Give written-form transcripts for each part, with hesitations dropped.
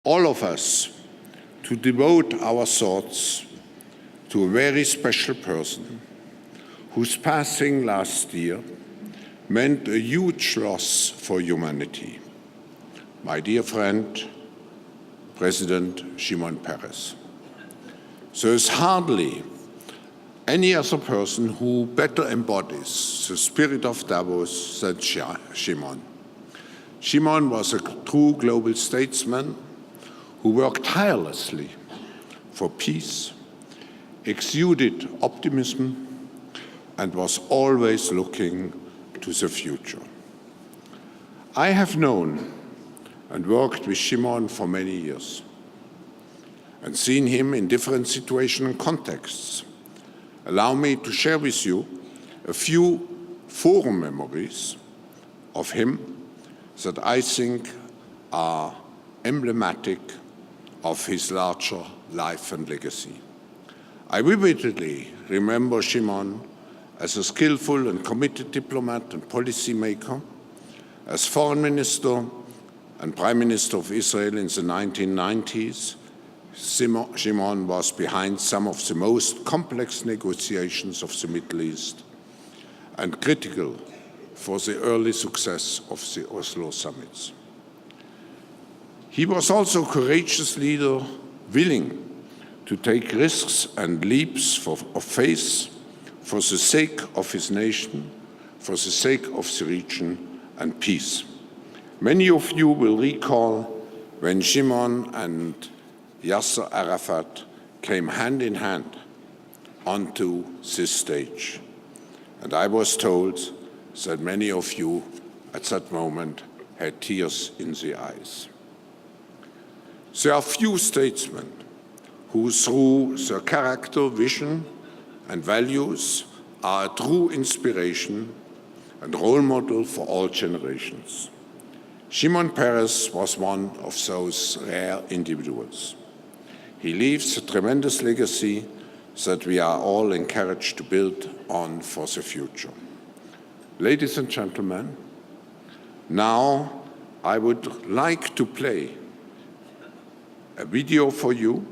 all of us to devote our thoughts to a very special person whose passing last year meant a huge loss for humanity. My dear friend, President Shimon Peres. There is hardly any other person who better embodies the spirit of Davos than Shimon. Shimon was a true global statesman who worked tirelessly for peace, exuded optimism, and was always looking to the future. I have known and worked with Shimon for many years and seen him in different situations and contexts. Allow me to share with you a few forum memories of him that I think are emblematic of his larger life and legacy. I vividly remember Shimon as a skillful and committed diplomat and policymaker, as foreign minister and prime minister of Israel in the 1990s. Shimon was behind some of the most complex negotiations of the Middle East and critical for the early success of the Oslo summits. He was also a courageous leader, willing to take risks and leaps of faith for the sake of his nation, for the sake of the region and peace. Many of you will recall when Shimon and Yasser Arafat came hand in hand onto this stage. And I was told that many of you at that moment had tears in the eyes. There are few statesmen who, through their character, vision, and values, are a true inspiration and role model for all generations. Shimon Peres was one of those rare individuals. He leaves a tremendous legacy that we are all encouraged to build on for the future. Ladies and gentlemen, now I would like to play a video for you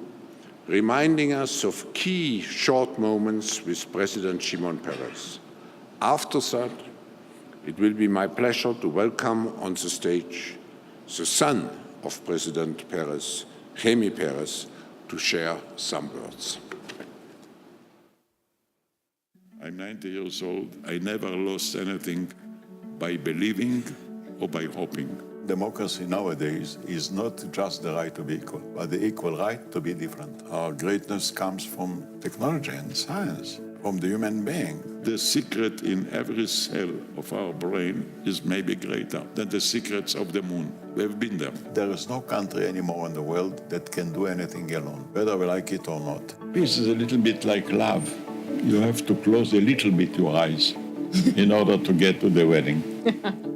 reminding us of key short moments with President Shimon Peres. After that, it will be my pleasure to welcome on the stage the son of President Peres, Chemi Peres, to share some words. I'm 90 years old. I never lost anything by believing or by hoping. Democracy nowadays is not just the right to be equal, but the equal right to be different. Our greatness comes from technology and science, from the human being. The secret in every cell of our brain is maybe greater than the secrets of the moon. We've been there. There is no country anymore in the world that can do anything alone, whether we like it or not. Peace is a little bit like love. You have to close a little bit your eyes in order to get to the wedding.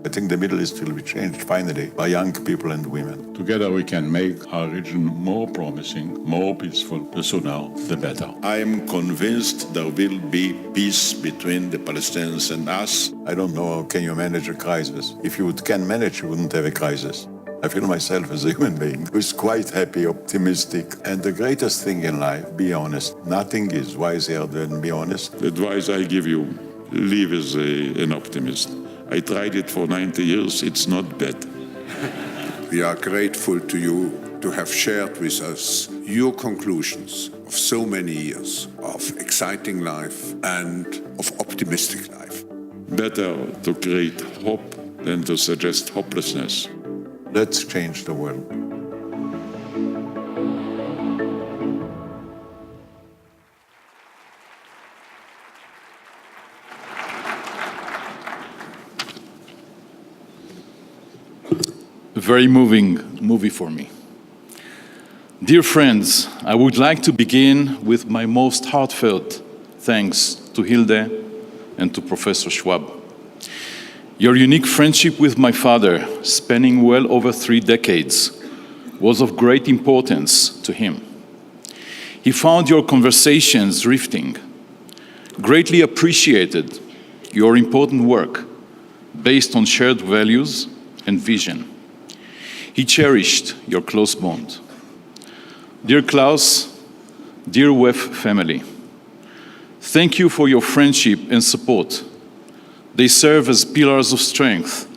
I think the Middle East will be changed finally by young people and women. Together we can make our region more promising, more peaceful. The sooner, the better. I am convinced there will be peace between the Palestinians and us. I don't know how can you manage a crisis. If you can manage, you wouldn't have a crisis. I feel myself as a human being who is quite happy, optimistic. And the greatest thing in life, be honest. Nothing is wiser than be honest. The advice I give you, live as an optimist. I tried it for 90 years, it's not bad. We are grateful to you to have shared with us your conclusions of so many years of exciting life and of optimistic life. Better to create hope than to suggest hopelessness. Let's change the world. A very moving movie for me. Dear friends, I would like to begin with my most heartfelt thanks to Hilde and to Professor Schwab. Your unique friendship with my father, spanning well over 3 decades, was of great importance to him. He found your conversations riveting, greatly appreciated your important work based on shared values and vision. He cherished your close bond. Dear Klaus, dear WEF family, thank you for your friendship and support. They serve as pillars of strength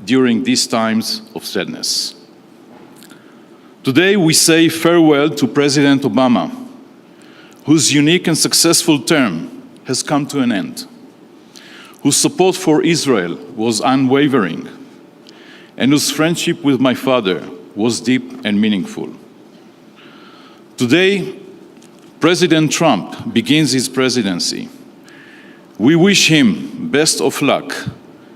during these times of sadness. Today we say farewell to President Obama, whose unique and successful term has come to an end, whose support for Israel was unwavering, and whose friendship with my father was deep and meaningful. Today, President Trump begins his presidency. We wish him best of luck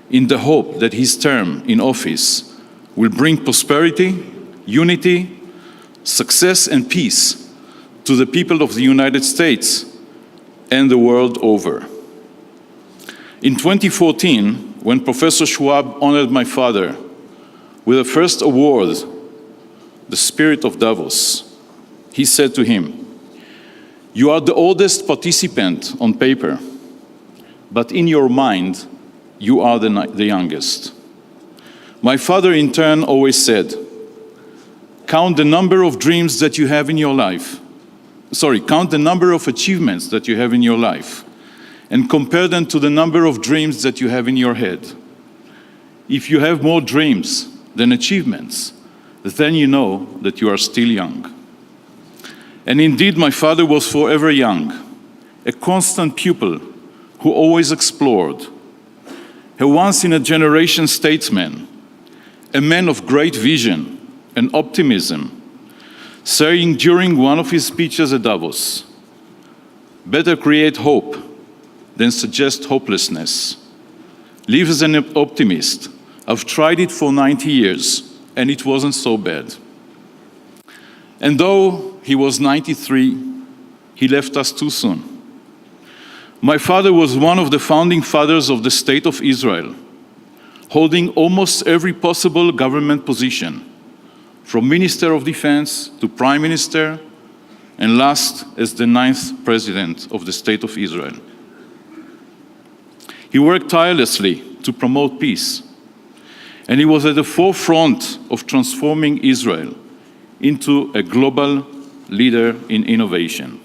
in the hope that his term in office will bring prosperity, unity, success, and peace to the people of the United States and the world over. In 2014, when Professor Schwab honored my father with the first award, the Spirit of Davos, he said to him, "You are the oldest participant on paper, but in your mind, you are the youngest." My father, in turn, always said, count the number of dreams that you have in your life. Count the number of achievements that you have in your life and compare them to the number of dreams that you have in your head. If you have more dreams than achievements, then you know that you are still young. And indeed, my father was forever young, a constant pupil who always explored, a once-in-a-generation statesman, a man of great vision and optimism, saying during one of his speeches at Davos, "Better create hope than suggest hopelessness. Live as an optimist. I've tried it for 90 years, and it wasn't so bad." And though he was 93, he left us too soon. My father was one of the founding fathers of the State of Israel, holding almost every possible government position, from Minister of Defense to Prime Minister, and last as the 9th President of the State of Israel. He worked tirelessly to promote peace, and he was at the forefront of transforming Israel into a global leader in innovation.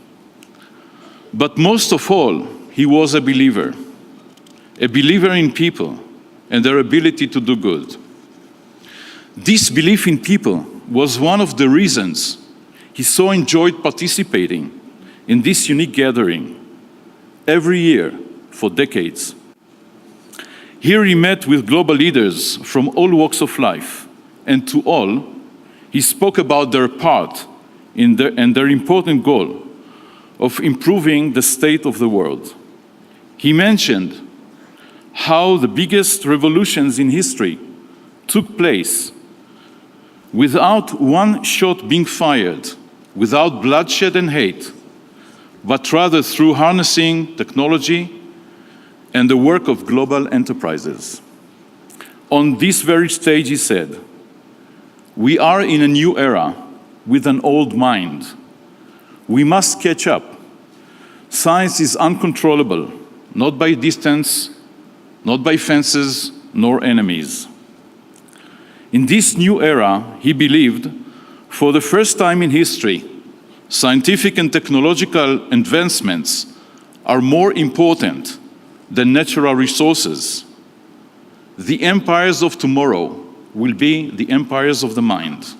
But most of all, he was a believer in people and their ability to do good. This belief in people was one of the reasons he so enjoyed participating in this unique gathering every year for decades. Here he met with global leaders from all walks of life, and to all, he spoke about their part in and their important goal of improving the state of the world. He mentioned how the biggest revolutions in history took place without one shot being fired, without bloodshed and hate, but rather through harnessing technology and the work of global enterprises. On this very stage, he said, "We are in a new era with an old mind. We must catch up. Science is uncontrollable, not by distance, not by fences, nor enemies." In this new era, he believed, for the first time in history, scientific and technological advancements are more important than natural resources. The empires of tomorrow will be the empires of the mind.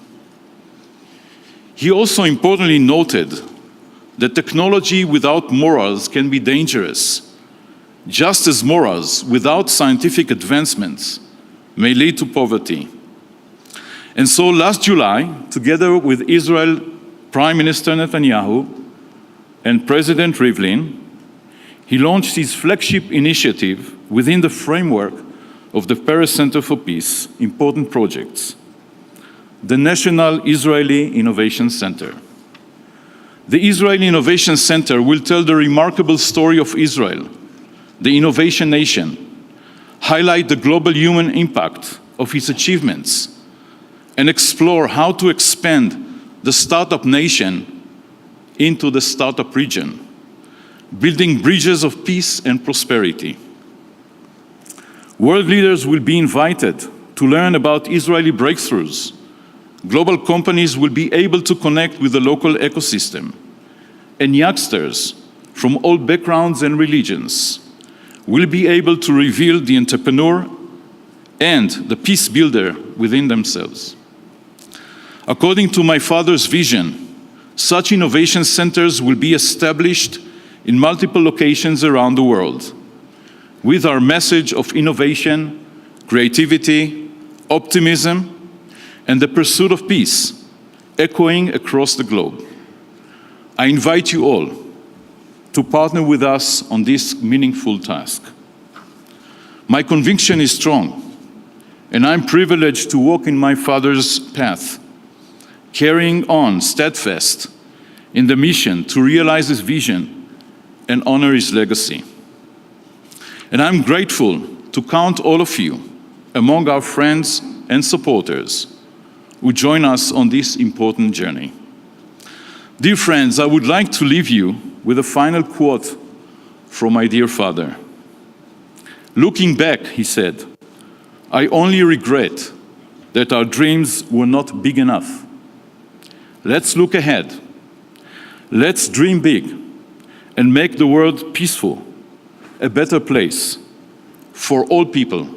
He also importantly noted that technology without morals can be dangerous, just as morals without scientific advancements may lead to poverty. And so last July, together with Israel Prime Minister Netanyahu and President Rivlin, he launched his flagship initiative within the framework of the Paris Center for Peace, important projects, the National Israeli Innovation Center. The Israeli Innovation Center will tell the remarkable story of Israel, the innovation nation, highlight the global human impact of its achievements, and explore how to expand the startup nation into the startup region, building bridges of peace and prosperity. World leaders will be invited to learn about Israeli breakthroughs Global companies will be able to connect with the local ecosystem, and youngsters from all backgrounds and religions will be able to reveal the entrepreneur and the peace builder within themselves. According to my father's vision, such innovation centers will be established in multiple locations around the world, with our message of innovation, creativity, optimism, and the pursuit of peace echoing across the globe. I invite you all to partner with us on this meaningful task. My conviction is strong, and I'm privileged to walk in my father's path, carrying on steadfast in the mission to realize his vision and honor his legacy. And I'm grateful to count all of you among our friends and supporters who join us on this important journey. Dear friends, I would like to leave you with a final quote from my dear father. Looking back, he said, I only regret that our dreams were not big enough. Let's look ahead. Let's dream big and make the world peaceful, a better place for all people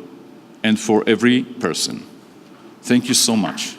and for every person. Thank you so much.